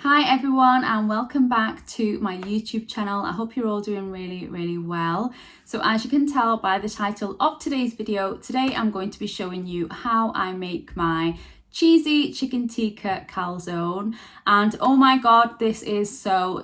Hi everyone and welcome back to my YouTube channel. I hope you're all doing really well. So as you can tell by the title of today's video, today I'm going to be showing you how I make my cheesy chicken tikka calzone, and oh my god, this is so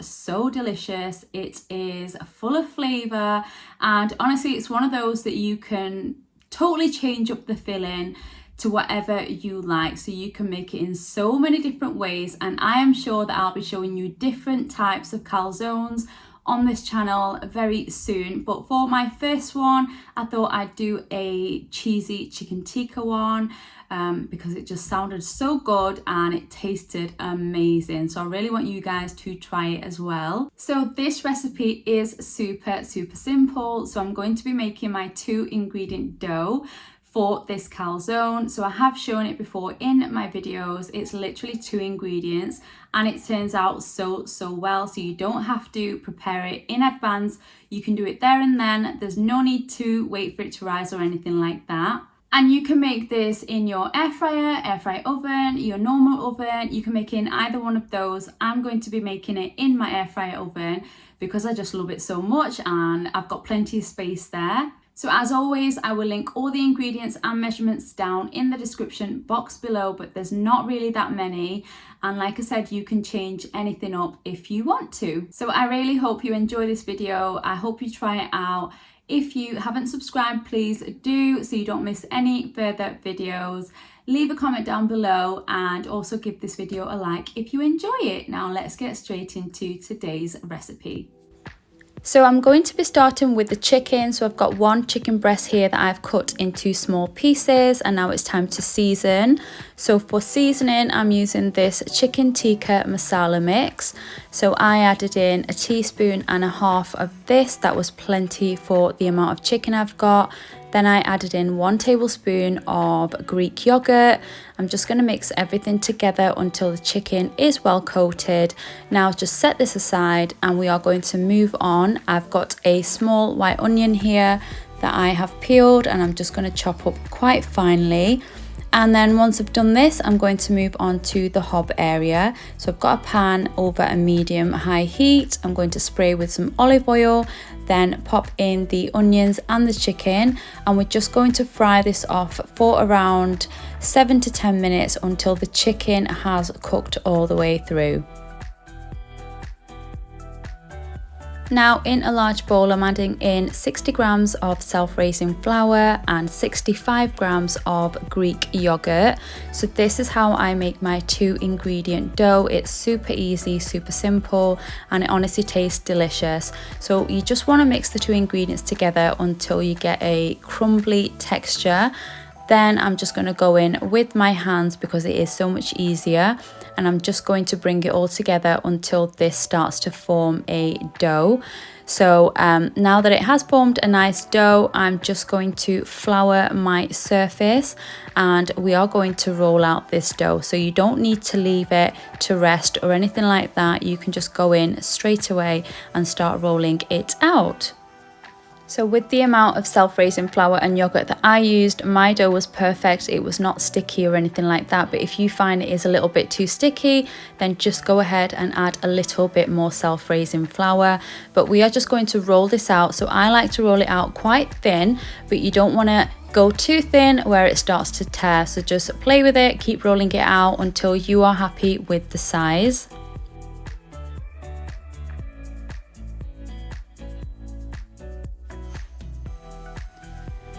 delicious. It is full of flavor and honestly it's one of those that you can totally change up the filling to whatever you like, so you can make it in so many different ways, and I am sure that I'll be showing you different types of calzones on this channel very soon. But for my first one, I thought I'd do a cheesy chicken tikka one because it just sounded so good and it tasted amazing. So I really want you guys to try it as well. So this recipe is super simple. So I'm going to be making my 2-ingredient dough for this calzone. So I have shown it before in my videos. It's literally 2 ingredients and it turns out so well. So you don't have to prepare it in advance. You can do it there and then. There's no need to wait for it to rise or anything like that. And you can make this in your air fryer oven, your normal oven. You can make it in either one of those. I'm going to be making it in my air fryer oven because I just love it so much and I've got plenty of space there. So as always, I will link all the ingredients and measurements down in the description box below, but there's not really that many. And like I said, you can change anything up if you want to. So I really hope you enjoy this video. I hope you try it out. If you haven't subscribed, please do so you don't miss any further videos. Leave a comment down below and also give this video a like if you enjoy it. Now let's get straight into today's recipe. So I'm going to be starting with the chicken. So I've got 1 chicken breast here that I've cut into small pieces, and now it's time to season. So for seasoning, I'm using this chicken tikka masala mix. So I added in 1.5 teaspoons of this. That was plenty for the amount of chicken I've got. Then I added in 1 tablespoon of Greek yogurt. I'm just going to mix everything together until the chicken is well coated. Now just set this aside and we are going to move on. I've got a small white onion here that I have peeled and I'm just going to chop up quite finely. And then once I've done this, I'm going to move on to the hob area. So I've got a pan over a medium-high heat. I'm going to spray with some olive oil, then pop in the onions and the chicken. And we're just going to fry this off for around 7 to 10 minutes until the chicken has cooked all the way through. Now in a large bowl, I'm adding in 60 grams of self-raising flour and 65 grams of Greek yogurt. So this is how I make my 2-ingredient dough. It's super easy, super simple, and it honestly tastes delicious. So you just want to mix the 2 ingredients together until you get a crumbly texture. Then I'm just going to go in with my hands because it is so much easier, and I'm just going to bring it all together until this starts to form a dough. So now that it has formed a nice dough, I'm just going to flour my surface and we are going to roll out this dough. So you don't need to leave it to rest or anything like that. You can just go in straight away and start rolling it out. So with the amount of self-raising flour and yogurt that I used, my dough was perfect. It was not sticky or anything like that. But if you find it is a little bit too sticky, then just go ahead and add a little bit more self-raising flour. But we are just going to roll this out. So I like to roll it out quite thin, but you don't want to go too thin where it starts to tear. So just play with it, keep rolling it out until you are happy with the size.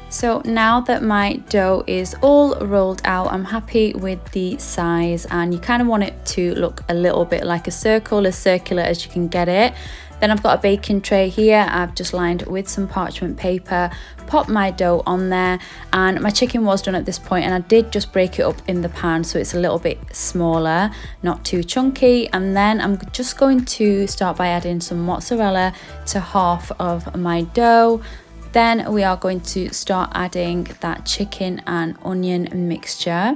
So now that my dough is all rolled out, I'm happy with the size, and you kind of want it to look a little bit like a circle, as circular as you can get it. Then I've got a baking tray here. I've just lined with some parchment paper, popped my dough on there, and my chicken was done at this point, and I did just break it up in the pan so it's a little bit smaller, not too chunky. And then I'm just going to start by adding some mozzarella to half of my dough. Then we are going to start adding that chicken and onion mixture.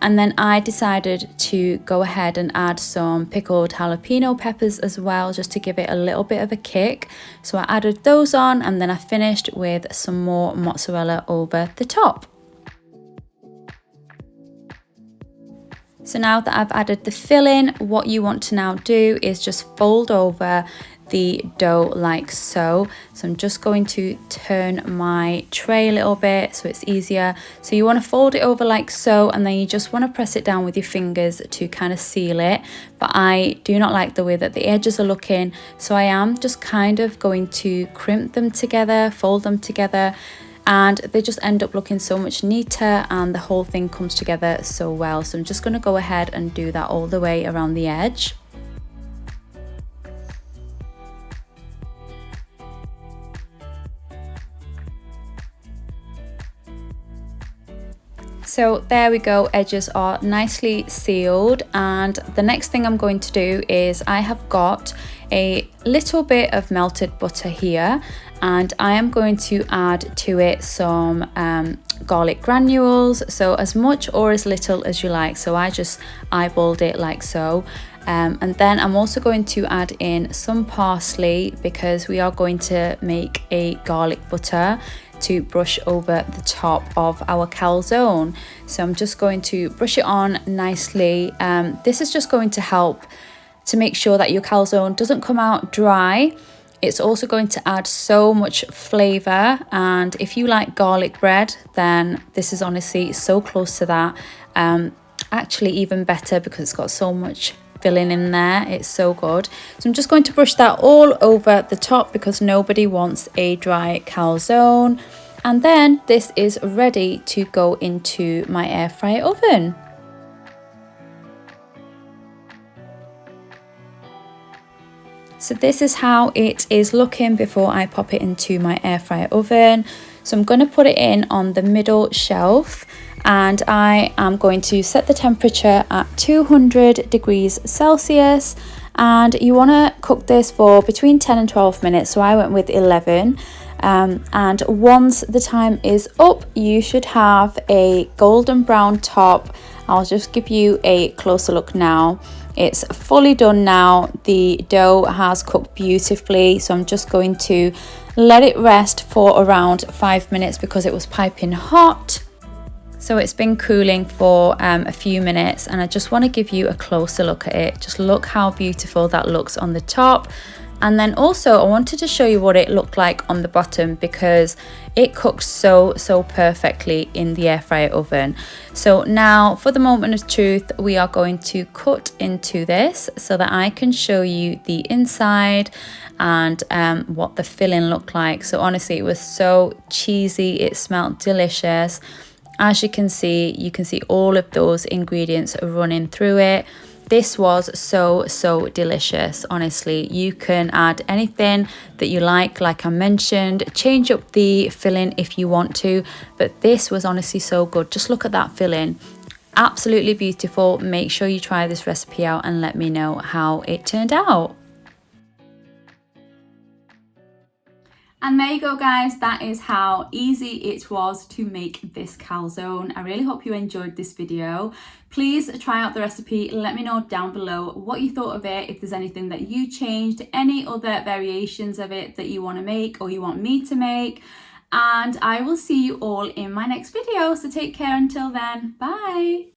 And then I decided to go ahead and add some pickled jalapeno peppers as well, just to give it a little bit of a kick. So I added those on, and then I finished with some more mozzarella over the top. So now that I've added the filling, what you want to now do is just fold over the dough like so. So I'm just going to turn my tray a little bit so it's easier. So you want to fold it over like so, and then you just want to press it down with your fingers to kind of seal it. But I do not like the way that the edges are looking, so I am just kind of going to crimp them together, fold them together, and they just end up looking so much neater and the whole thing comes together so well. So I'm just going to go ahead and do that all the way around the edge. So there we go, edges are nicely sealed, and the next thing I'm going to do is I have got a little bit of melted butter here, and I am going to add to it some garlic granules, so as much or as little as you like. So I just eyeballed it like so. And then I'm also going to add in some parsley because we are going to make a garlic butter to brush over the top of our calzone. So I'm just going to brush it on nicely. This is just going to help to make sure that your calzone doesn't come out dry. It's also going to add so much flavor, and if you like garlic bread, then this is honestly so close to that. Actually even better because it's got so much filling in there. It's so good. So I'm just going to brush that all over the top because nobody wants a dry calzone. And then this is ready to go into my air fryer oven. So this is how it is looking before I pop it into my air fryer oven. So I'm going to put it in on the middle shelf, and I am going to set the temperature at 200 degrees Celsius, and you want to cook this for between 10 and 12 minutes. So I went with 11. And once the time is up, you should have a golden brown top. I'll just give you a closer look now. It's fully done now. The dough has cooked beautifully, so I'm just going to let it rest for around 5 minutes because it was piping hot. So it's been cooling for a few minutes, and I just want to give you a closer look at it. Just look how beautiful that looks on the top. And then also I wanted to show you what it looked like on the bottom because it cooked so perfectly in the air fryer oven. So now for the moment of truth, we are going to cut into this so that I can show you the inside and what the filling looked like. So honestly, it was so cheesy, it smelled delicious. As you can see all of those ingredients running through it. This was so delicious. Honestly, you can add anything that you like I mentioned, change up the filling if you want to, but this was honestly so good. Just look at that filling, absolutely beautiful. Make sure you try this recipe out and let me know how it turned out. And there you go, guys, that is how easy it was to make this calzone. I really hope you enjoyed this video. Please try out the recipe. Let me know down below what you thought of it, if there's anything that you changed, any other variations of it that you want to make or you want me to make. And I will see you all in my next video. So take care until then. Bye.